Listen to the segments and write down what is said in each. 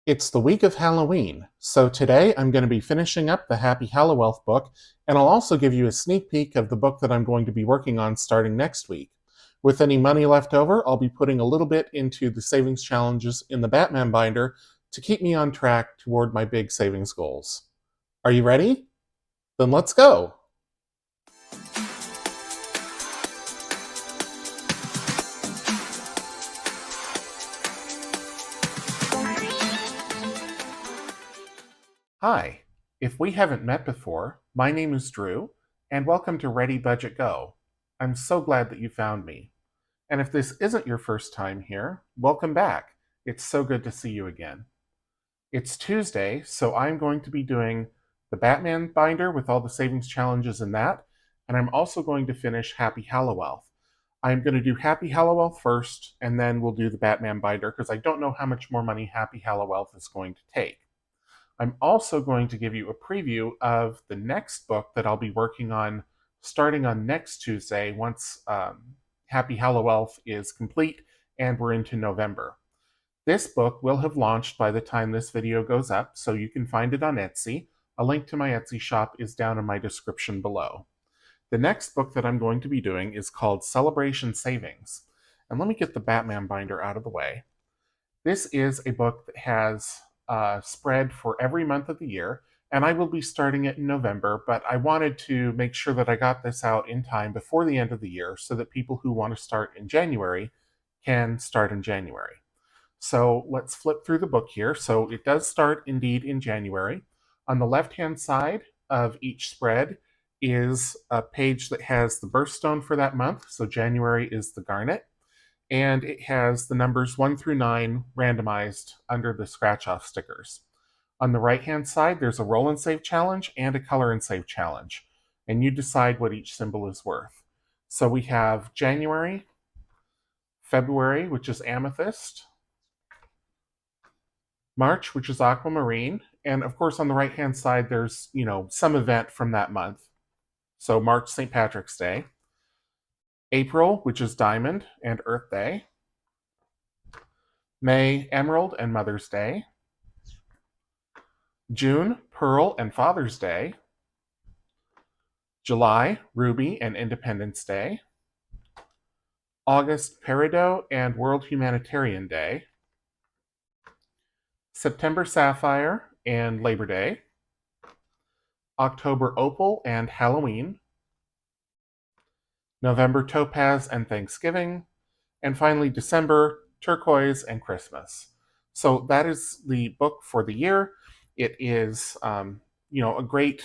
It's the week of Halloween, so today I'm going to be finishing up the Happy Hallowealth book, and I'll also give you a sneak peek of the book that I'm going to be working on starting next week. With any money left over, I'll be putting a little bit into the savings challenges in the Batman binder to keep me on track toward my big savings goals. Are you ready? Then let's go! Hi, if we haven't met before, my name is Drew, and welcome to Ready Budget Go. I'm so glad that you found me. And if this isn't your first time here, welcome back. It's so good to see you again. It's Tuesday, so I'm going to be doing the Batman binder with all the savings challenges in that, and I'm also going to finish Happy Hallowealth. I'm going to do Happy Hallowealth first, and then we'll do the Batman binder because I don't know how much more money Happy Hallowealth is going to take. I'm also going to give you a preview of the next book that I'll be working on starting on next Tuesday once Happy Hallowealth is complete and we're into November. This book will have launched by the time this video goes up, so you can find it on Etsy. A link to my Etsy shop is down in my description below. The next book that I'm going to be doing is called Celebration Savings. And let me get the Batman binder out of the way. This is a book that has spread for every month of the year, and I will be starting it in November, but I wanted to make sure that I got this out in time before the end of the year so that people who want to start in January can start in January. So let's flip through the book here. So it does start indeed in January. On the left-hand side of each spread is a page that has the birthstone for that month. So January is the garnet. And it has the numbers 1 through 9 randomized under the scratch-off stickers. On the right-hand side, there's a roll and save challenge and a color and save challenge, and you decide what each symbol is worth. So we have January, February, which is amethyst, March, which is aquamarine, and of course on the right-hand side there's, some event from that month. So March, St. Patrick's Day. April, which is Diamond and Earth Day. May, Emerald and Mother's Day. June, Pearl and Father's Day. July, Ruby and Independence Day. August, Peridot and World Humanitarian Day. September, Sapphire and Labor Day. October, Opal and Halloween. November, Topaz and Thanksgiving, and finally December, Turquoise and Christmas. So that is the book for the year. It is, a great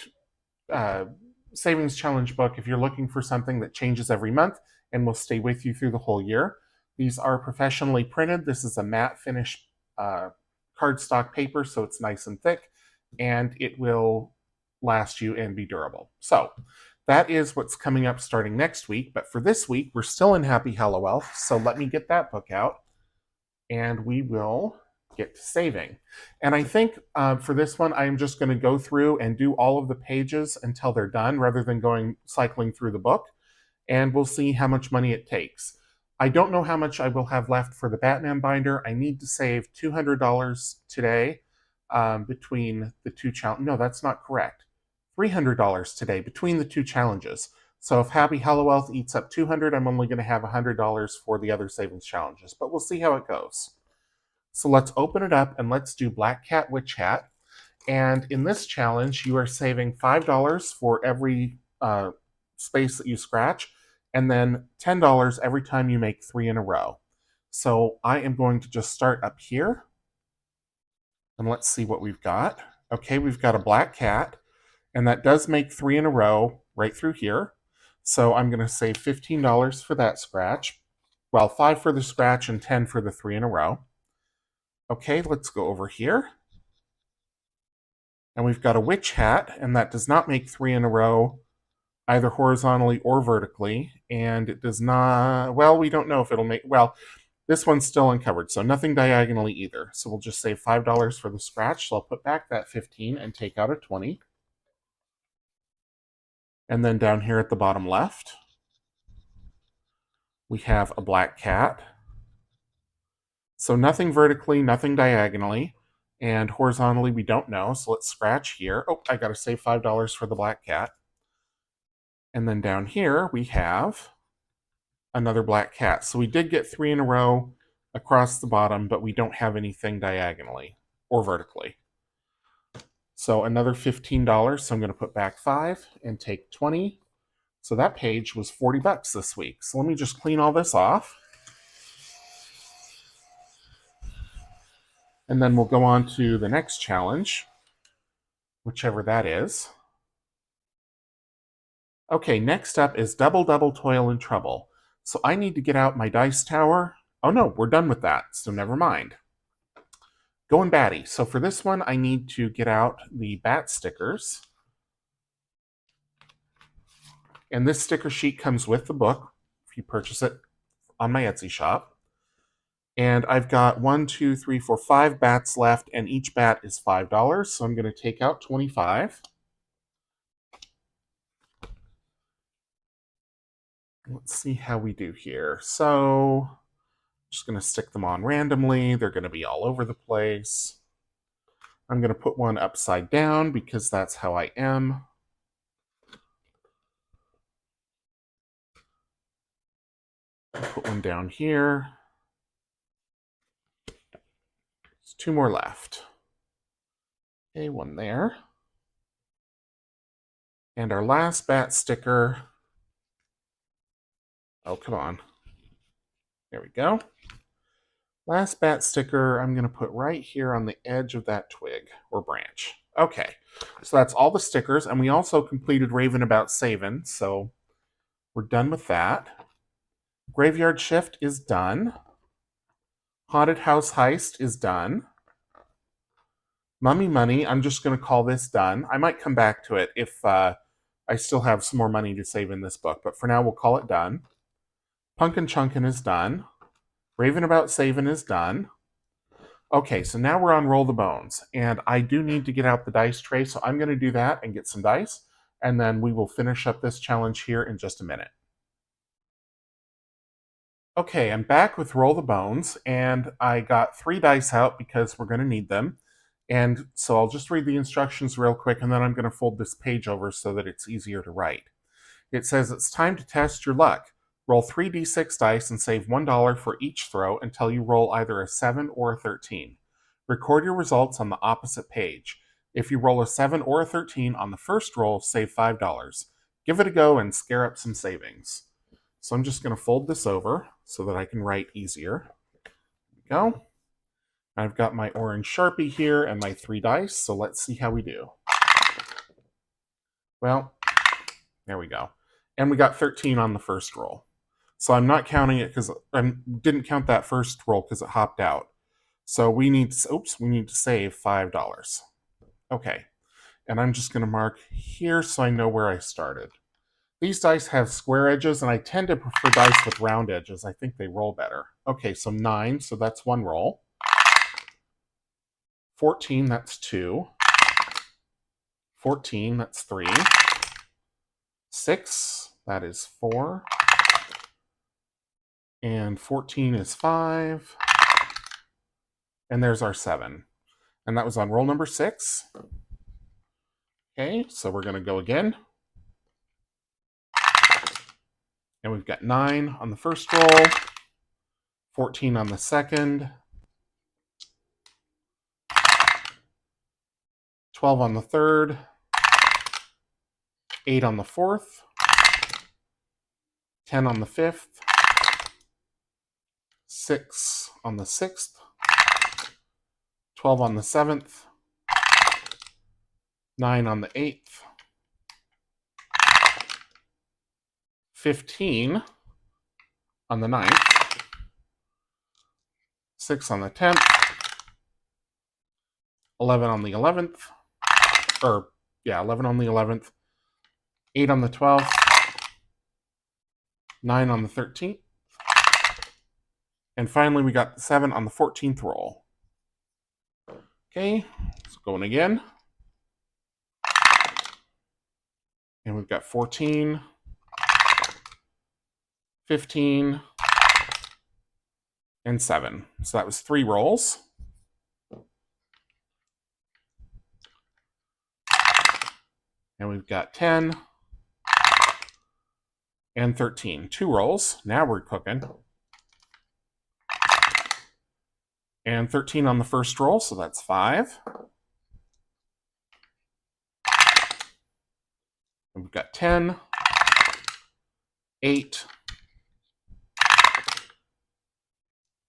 savings challenge book if you're looking for something that changes every month and will stay with you through the whole year. These are professionally printed. This is a matte finish cardstock paper, so it's nice and thick, and it will last you and be durable. So that is what's coming up starting next week, but for this week, we're still in Happy Hallowealth, so let me get that book out, and we will get to saving. And I think for this one, I'm just going to go through and do all of the pages until they're done, rather than cycling through the book, and we'll see how much money it takes. I don't know how much I will have left for the Batman binder. I need to save $200 today between the two challenges. No, that's not correct. $300 today between the two challenges. So if Happy Hallowealth eats up $200, I'm only going to have $100 for the other savings challenges, but we'll see how it goes. So let's open it up and let's do Black Cat Witch Hat. And in this challenge, you are saving $5 for every space that you scratch, and then $10 every time you make 3 in a row. So I am going to just start up here, and let's see what we've got. Okay, we've got a black cat, and that does make 3 in a row right through here. So I'm going to save $15 for that scratch. Well, 5 for the scratch and 10 for the 3 in a row. Okay, let's go over here. And we've got a witch hat, and that does not make 3 in a row, either horizontally or vertically. And it does not, well, we don't know if it'll make, well, this one's still uncovered, so nothing diagonally either. So we'll just save $5 for the scratch. So I'll put back that 15 and take out a 20. And then down here at the bottom left, we have a black cat. So nothing vertically, nothing diagonally. And horizontally, we don't know, so let's scratch here. Oh, I gotta save $5 for the black cat. And then down here, we have another black cat. So we did get 3 in a row across the bottom, but we don't have anything diagonally or vertically. So another $15, so I'm gonna put back 5 and take 20. So that page was 40 bucks this week. So let me just clean all this off. And then we'll go on to the next challenge, whichever that is. Okay, next up is Double Double Toil and Trouble. So I need to get out my dice tower. Oh no, we're done with that, so never mind. Going batty. So for this one, I need to get out the bat stickers. And this sticker sheet comes with the book, if you purchase it on my Etsy shop. And I've got 1, 2, 3, 4, 5 bats left, and each bat is $5. So I'm going to take out 25. Let's see how we do here. So I'm just going to stick them on randomly. They're going to be all over the place. I'm going to put one upside down because that's how I am. Put one down here. There's 2 more left. Okay, one there. And our last bat sticker. Oh, come on. There we go. Last bat sticker I'm going to put right here on the edge of that twig or branch. Okay, so that's all the stickers, and we also completed Raving About Savin', so we're done with that. Graveyard Shift is done. Haunted House Heist is done. Mummy Money, I'm just going to call this done. I might come back to it if I still have some more money to save in this book, but for now we'll call it done. Punkin' Chunkin' is done. Raving About Savin' is done. Okay, so now we're on Roll the Bones, and I do need to get out the dice tray, so I'm going to do that and get some dice, and then we will finish up this challenge here in just a minute. Okay, I'm back with Roll the Bones, and I got 3 dice out because we're going to need them, and so I'll just read the instructions real quick, and then I'm going to fold this page over so that it's easier to write. It says it's time to test your luck. Roll 3d6 dice and save $1 for each throw until you roll either a 7 or a 13. Record your results on the opposite page. If you roll a 7 or a 13 on the first roll, save $5. Give it a go and scare up some savings. So I'm just going to fold this over so that I can write easier. There we go. I've got my orange Sharpie here and my 3 dice, so let's see how we do. Well, there we go. And we got 13 on the first roll. So I'm not counting it because I didn't count that first roll because it hopped out. So we need to save $5. Okay, and I'm just going to mark here so I know where I started. These dice have square edges, and I tend to prefer dice with round edges. I think they roll better. Okay, so 9, so that's 1 roll. 14, that's 2. 14, that's 3. 6, that is 4. And 14 is 5. And there's our 7. And that was on roll number 6. Okay, so we're going to go again. And we've got 9 on the first roll, 14 on the second, 12 on the third, 8 on the fourth, 10 on the fifth, 6 on the sixth, 12 on the seventh, 9 on the eighth, 15 on the ninth, 6 on the 10th, 11 on the 11th, 11 on the 11th, 8 on the 12th, 9 on the 13th, and finally we got 7 on the 14th roll. Okay, so going again. And we've got 14, 15, and 7. So that was 3 rolls. And we've got 10 and 13. 2 rolls. Now we're cooking. And 13 on the first roll, so that's 5. And we've got 10, 8,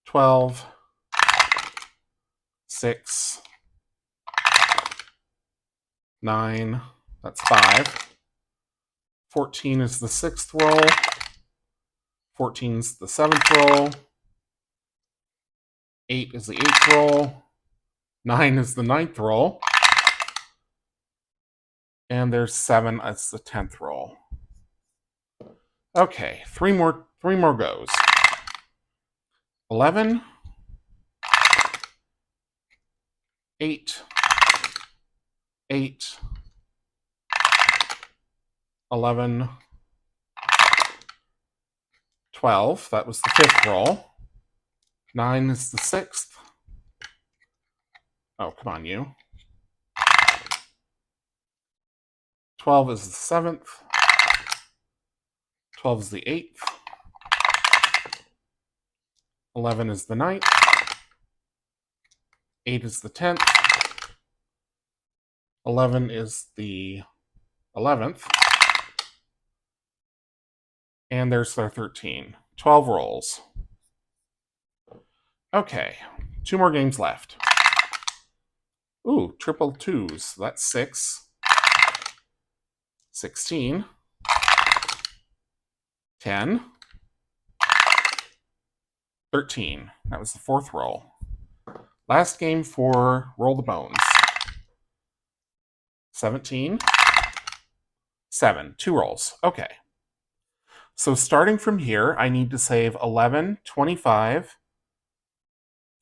12, 6, 9, that's 5. 14 is the 6th roll. 14 is the 7th roll. 8 is the 8th roll. 9 is the 9th roll. And there's 7 as the 10th roll. Okay, three more goes. 11, 8, 8, 11, 12. That was the 5th roll. 9 is the 6th. Oh, come on, you. 12 is the 7th. 12 is the 8th. 11 is the 9th. 8 is the 10th. 11 is the 11th. And there's their 13. 12 rolls. Okay, 2 more games left. Ooh, triple 2s. That's 6. 16. 10. 13. That was the 4th roll. Last game for Roll the Bones. 17. 7. 2 rolls. Okay. So starting from here, I need to save 11, 25,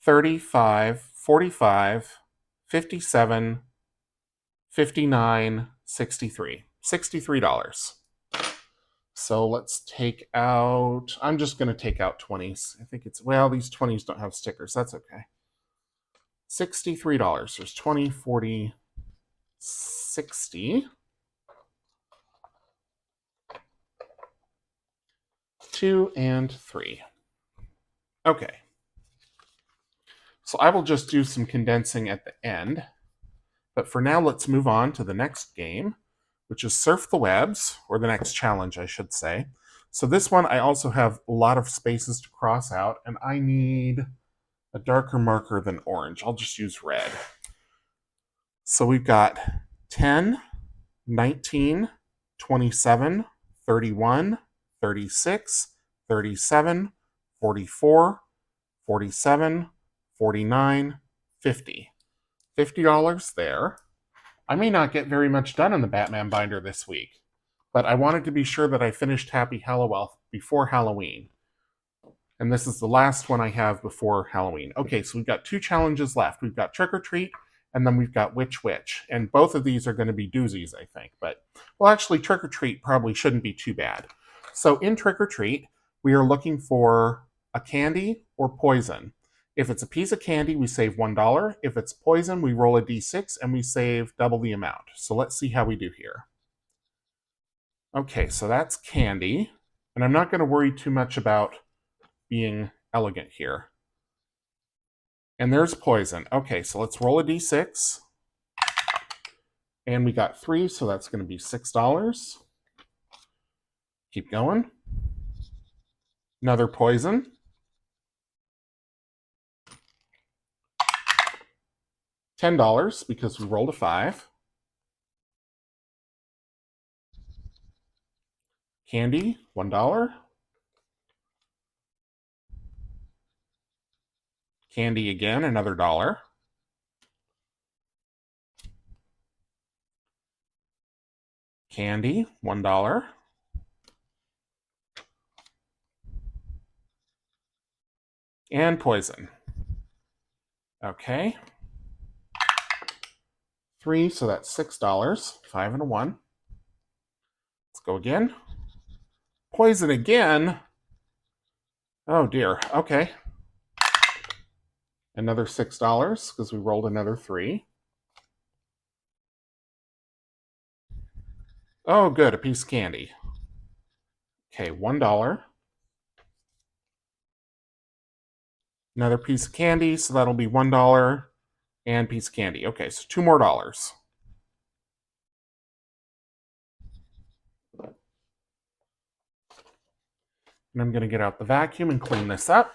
35, 45, 57, 59, 63. $63. So let's take out, I'm just going to take out 20s. I think it's, well, these 20s don't have stickers. That's okay. $63. There's 20, 40, 60. 2 and 3. Okay. So I will just do some condensing at the end. But for now, let's move on to the next game, which is Surf the Webs, or the next challenge, I should say. So this one, I also have a lot of spaces to cross out, and I need a darker marker than orange. I'll just use red. So we've got 10, 19, 27, 31, 36, 37, 44, 47, 49, 50. $50 there. I may not get very much done in the Batman binder this week, but I wanted to be sure that I finished Happy Hallowealth before Halloween. And this is the last one I have before Halloween. Okay, so we've got 2 challenges left. We've got Trick or Treat, and then we've got Which Witch. And both of these are going to be doozies, I think. But, well, actually, Trick or Treat probably shouldn't be too bad. So in Trick or Treat, we are looking for a candy or poison. If it's a piece of candy, we save $1. If it's poison, we roll a d6 and we save double the amount. So let's see how we do here. Okay, so that's candy. And I'm not going to worry too much about being elegant here. And there's poison. Okay, so let's roll a d6. And we got 3, so that's going to be $6. Keep going. Another poison. $10 because we rolled a 5. Candy, $1. Candy again, another $1. Candy, $1. And poison. Okay. 3, so that's $6. 5 and a 1. Let's go again. Poison again. Oh dear. Okay. Another $6 because we rolled another 3. Oh, good, a piece of candy. Okay, $1. Another piece of candy, so that'll be $1 and piece of candy. Okay, so $2 more. And I'm going to get out the vacuum and clean this up.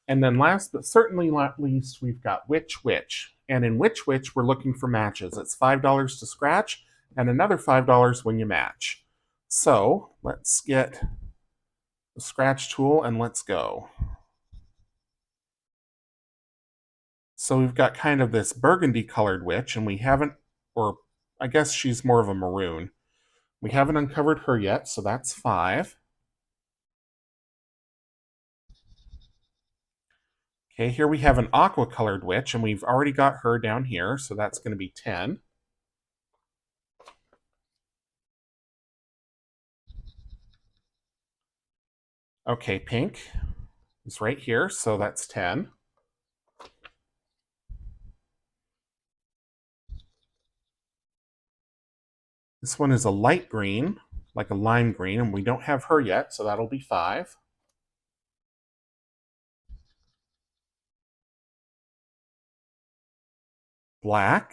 And then last but certainly not least, we've got Which Witch. And in Which Witch, we're looking for matches. It's $5 to scratch and another $5 when you match. So let's get the scratch tool and let's go. So we've got kind of this burgundy colored witch, and we haven't, or I guess she's more of a maroon. We haven't uncovered her yet, so that's 5. Okay, here we have an aqua colored witch, and we've already got her down here, so that's going to be 10. Okay, pink is right here, so that's 10. This one is a light green, like a lime green, and we don't have her yet, so that'll be 5. Black,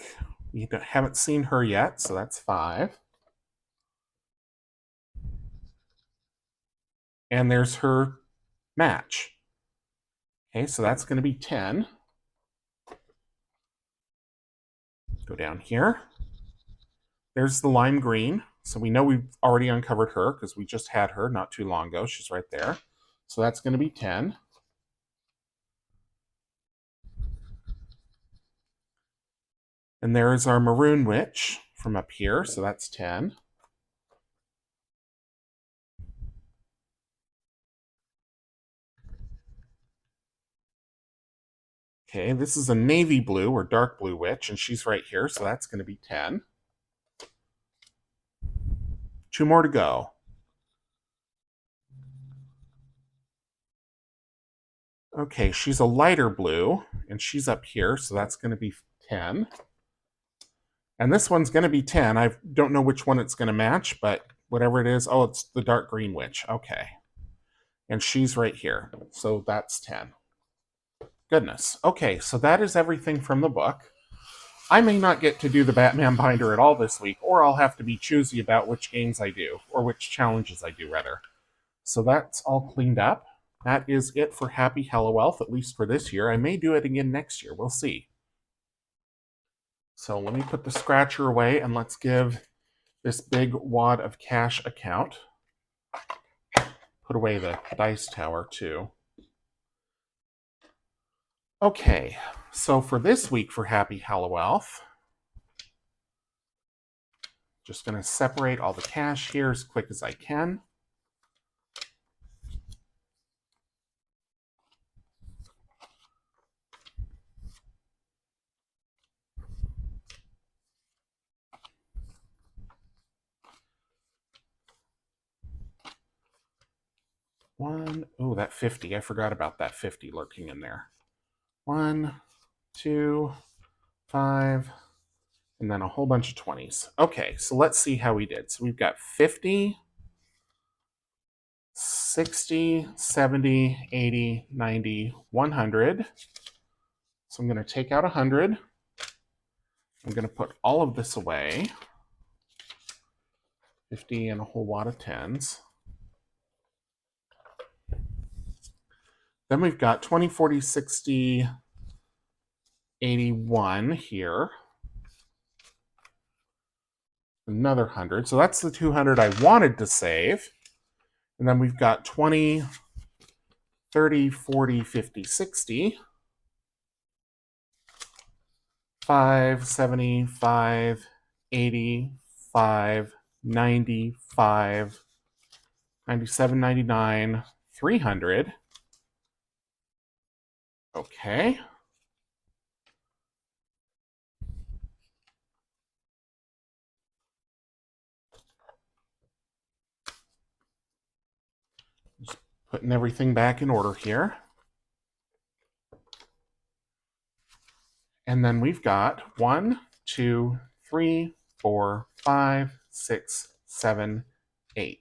we haven't seen her yet, so that's 5. And there's her match. Okay, so that's going to be 10. Go down here. There's the lime green. So we know we've already uncovered her because we just had her not too long ago. She's right there. So that's going to be 10. And there is our maroon witch from up here. So that's 10. Okay, this is a navy blue or dark blue witch, and she's right here. So that's going to be 10. 2 more to go. Okay, she's a lighter blue, and she's up here. So that's going to be 10. And this one's going to be 10. I don't know which one it's going to match, but whatever it is. Oh, it's the dark green witch. Okay. And she's right here. So that's 10. Goodness. Okay, so that is everything from the book. I may not get to do the Batman binder at all this week, or I'll have to be choosy about which games I do, or which challenges I do, rather. So that's all cleaned up. That is it for Happy Hallowealth, at least for this year. I may do it again next year. We'll see. So let me put the scratcher away, and let's give this big wad of cash account. Put away the dice tower, too. Okay, so for this week for Happy Hallowealth, just going to separate all the cash here as quick as I can. Oh, that 50. I forgot about that 50 lurking in there. 1, 2, 5, and then a whole bunch of 20s. Okay, so let's see how we did. So we've got 50, 60, 70, 80, 90, 100. So I'm going to take out 100. I'm going to put all of this away. 50 and a whole lot of 10s. Then we've got 20, 40, 60, 81 here. Another 100. So that's the 200 I wanted to save. And then we've got 20, 30, 40, 50, 60. 5, 75, 85, 95, 97, 99, 300. Okay. Just putting everything back in order here. And then we've got 1, 2, 3, 4, 5, 6, 7, 8.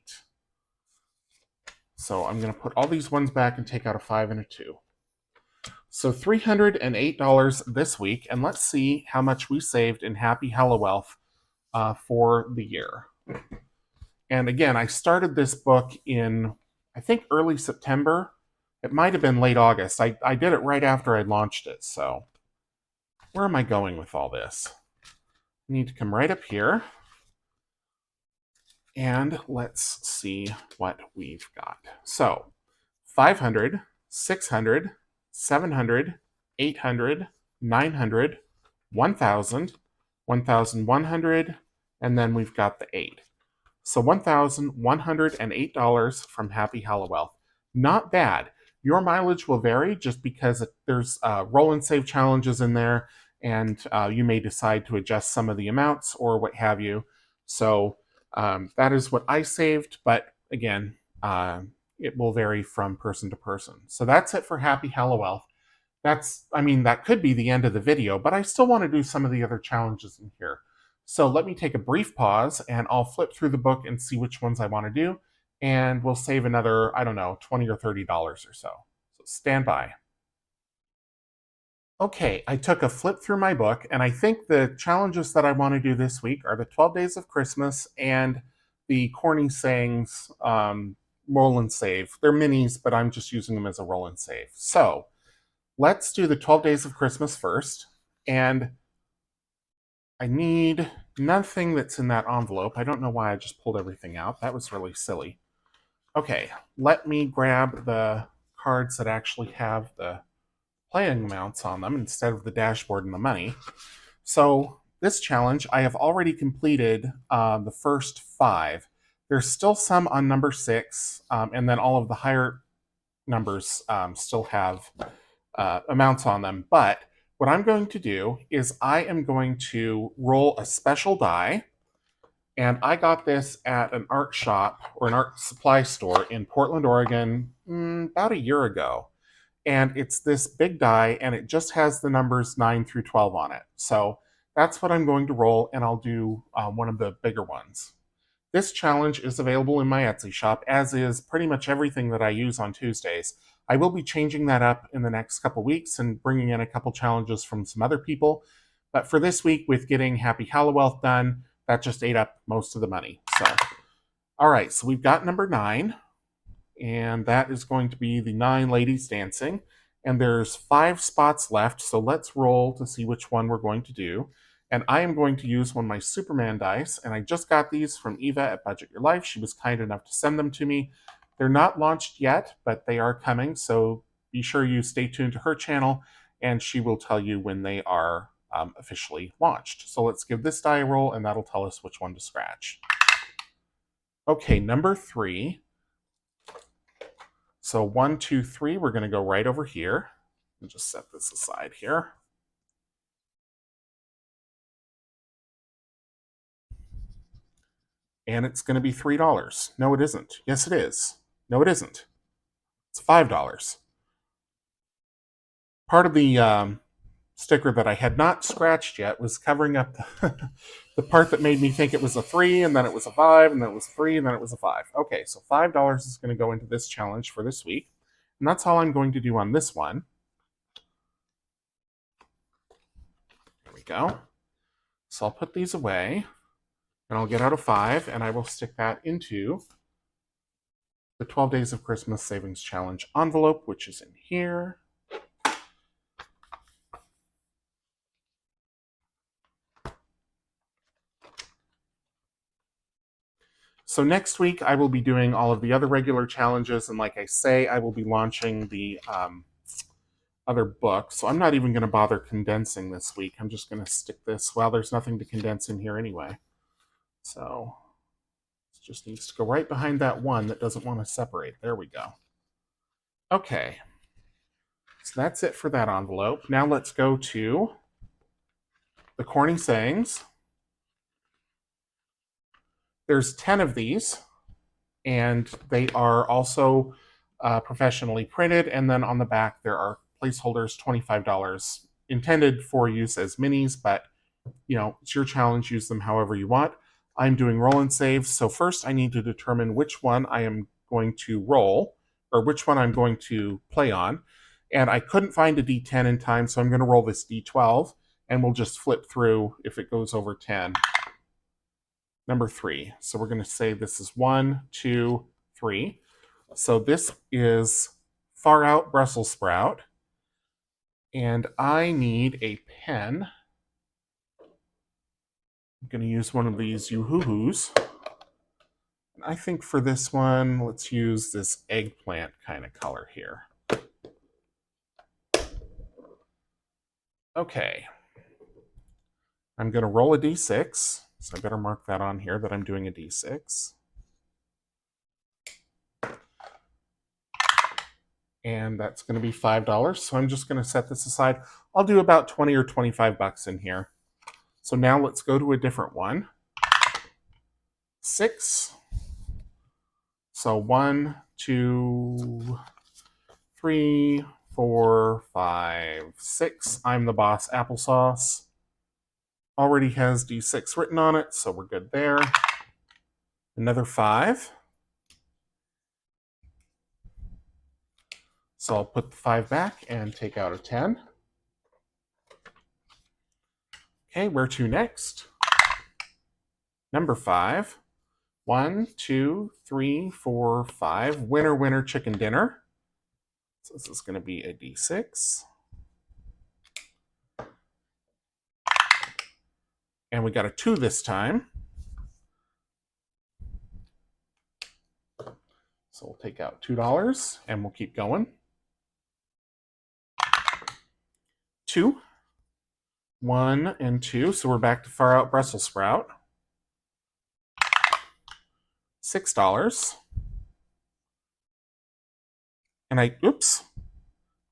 So I'm going to put all these ones back and take out a 5 and a 2. So $308 this week, and let's see how much we saved in Happy Hallowealth for the year. And again, I started this book in, I think, early September. It might have been late August. I did it right after I launched it. So where am I going with all this? I need to come right up here. And let's see what we've got. So 500, 600, 700, 800, 900, 1,000, 1,100, and then we've got the 8. So $1,108 from Happy Hallowealth. Not bad. Your mileage will vary just because there's roll and save challenges in there, and you may decide to adjust some of the amounts or what have you. So that is what I saved, but again, it will vary from person to person. So that's it for Happy Hallowealth. That could be the end of the video, but I still want to do some of the other challenges in here. So let me take a brief pause and I'll flip through the book and see which ones I want to do. And we'll save another, I don't know, $20 or $30 or so. So stand by. Okay, I took a flip through my book, and I think the challenges that I want to do this week are the 12 Days of Christmas and the Corny Sayings roll and save. They're minis, but I'm just using them as a roll and save. So let's do the 12 Days of Christmas first. And I need nothing that's in that envelope. I don't know why I just pulled everything out. That was really silly. Okay, let me grab the cards that actually have the playing amounts on them instead of the dashboard and the money. So this challenge, I have already completed the first 5. There's still some on number 6, and then all of the higher numbers still have amounts on them. But what I'm going to do is I am going to roll a special die, and I got this at an art shop or an art supply store in Portland, Oregon, about a year ago. And it's this big die, and it just has the numbers 9 through 12 on it. So that's what I'm going to roll, and I'll do one of the bigger ones. This challenge is available in my Etsy shop, as is pretty much everything that I use on Tuesdays. I will be changing that up in the next couple weeks and bringing in a couple challenges from some other people. But for this week, with getting Happy Hallowealth done, that just ate up most of the money. So, all right, so we've got number 9. And that is going to be the 9 ladies dancing. And there's 5 spots left, so let's roll to see which one we're going to do. And I am going to use one of my Superman dice, and I just got these from Eva at Budget Your Life. She was kind enough to send them to me. They're not launched yet, but they are coming, so be sure you stay tuned to her channel, and she will tell you when they are officially launched. So let's give this die a roll, and that'll tell us which one to scratch. Okay, number 3. So 1, 2, 3, we're going to go right over here. And just set this aside here. And it's going to be $3. No, it isn't. Yes, it is. No, it isn't. It's $5. Part of the sticker that I had not scratched yet was covering up the part that made me think it was a 3, and then it was a 5, and then it was a 3, and then it was a 5. Okay, so $5 is going to go into this challenge for this week. And that's all I'm going to do on this one. There we go. So I'll put these away, and I'll get out a 5, and I will stick that into the 12 Days of Christmas Savings Challenge envelope, which is in here. So next week, I will be doing all of the other regular challenges, and like I say, I will be launching the other book. So I'm not even going to bother condensing this week. I'm just going to stick this. Well, there's nothing to condense in here anyway. So it just needs to go right behind that one that doesn't want to separate. There we go. Okay. So that's it for that envelope. Now let's go to the Corny Sayings. There's 10 of these, and they are also professionally printed. And then on the back, there are placeholders, $25 intended for use as minis, but it's your challenge. Use them however you want. I'm doing roll and save. So first I need to determine which one I am going to roll, or which one I'm going to play on. And I couldn't find a D10 in time, so I'm going to roll this D12, and we'll just flip through if it goes over 10. Number 3. So we're going to say this is 1, 2, 3. So this is Far Out Brussels Sprout. And I need a pen. I'm going to use one of these Yoo-hoo-hoos. I think for this one, let's use this eggplant kind of color here. Okay. I'm going to roll a d6, so I better mark that on here that I'm doing a d6. And that's going to be $5, so I'm just going to set this aside. I'll do about 20 or 25 bucks in here. So now let's go to a different one. 6. So 1, 2, 3, 4, 5, 6. I'm the boss applesauce. Already has D6 written on it, so we're good there. Another 5. So I'll put the 5 back and take out a 10. Okay, where to next? Number 5. 1, 2, 3, 4, 5. Winner, winner, chicken dinner. So this is going to be a D6. And we got a 2 this time. So we'll take out $2 and we'll keep going. 2. 1 and 2. So we're back to Far Out Brussels Sprout. $6. And oops.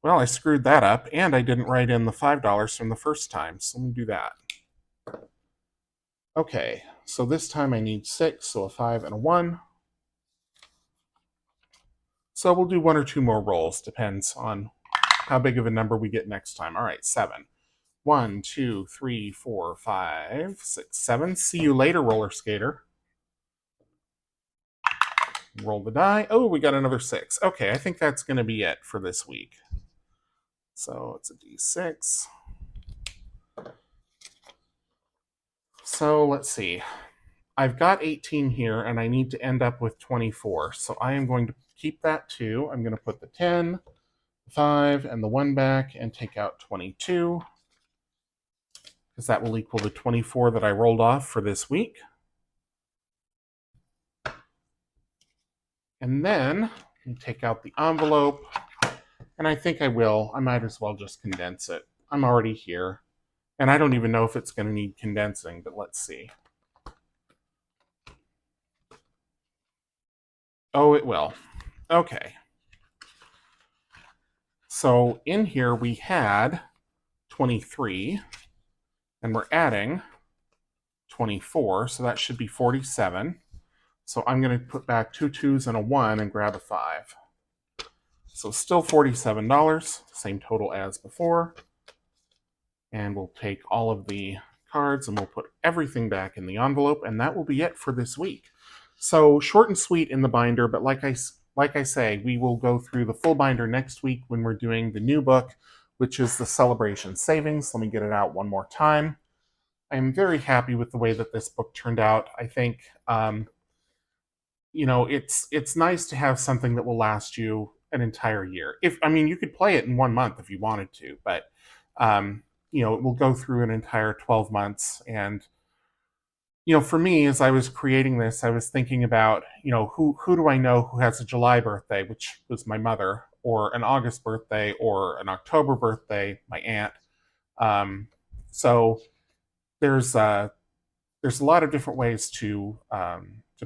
Well, I screwed that up, and I didn't write in the $5 from the first time, so let me do that. Okay, so this time I need 6, so a 5 and a 1. So we'll do 1 or 2 more rolls, depends on how big of a number we get next time. All right, 7. 1, 2, 3, 4, 5, 6, 7. See you later, roller skater. Roll the die. Oh, we got another 6. Okay, I think that's going to be it for this week. So it's a D6. So let's see. I've got 18 here, and I need to end up with 24. So I am going to keep that 2. I'm going to put the 10, the 5, and the 1 back, and take out 22. Because that will equal the 24 that I rolled off for this week. And then take out the envelope. And I think I will. I might as well just condense it. I'm already here. And I don't even know if it's going to need condensing, but let's see. Oh, it will. Okay. So in here we had 23, and we're adding 24, so that should be 47. So I'm going to put back 2 2s and a 1 and grab a 5. So still $47, same total as before. And we'll take all of the cards and we'll put everything back in the envelope, and that will be it for this week. So short and sweet in the binder, but like I say, we will go through the full binder next week when we're doing the new book, which is the Celebration Savings. Let me get it out one more time. I am very happy with the way that this book turned out. I think, it's nice to have something that will last you an entire year. You could play it in 1 month if you wanted to, but it will go through an entire 12 months. And for me, as I was creating this, I was thinking about who do I know who has a July birthday, which was my mother, or an August birthday, or an October birthday, my aunt. So there's a lot of different ways to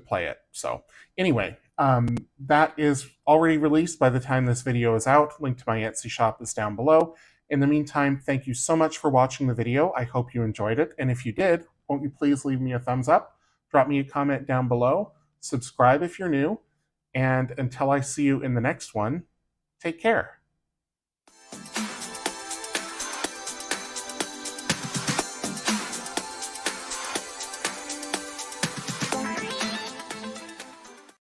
play it. So anyway, that is already released by the time this video is out. Link to my Etsy shop is down below. In the meantime, thank you so much for watching the video. I hope you enjoyed it. And if you did, won't you please leave me a thumbs up? Drop me a comment down below. Subscribe if you're new. And until I see you in the next one, take care.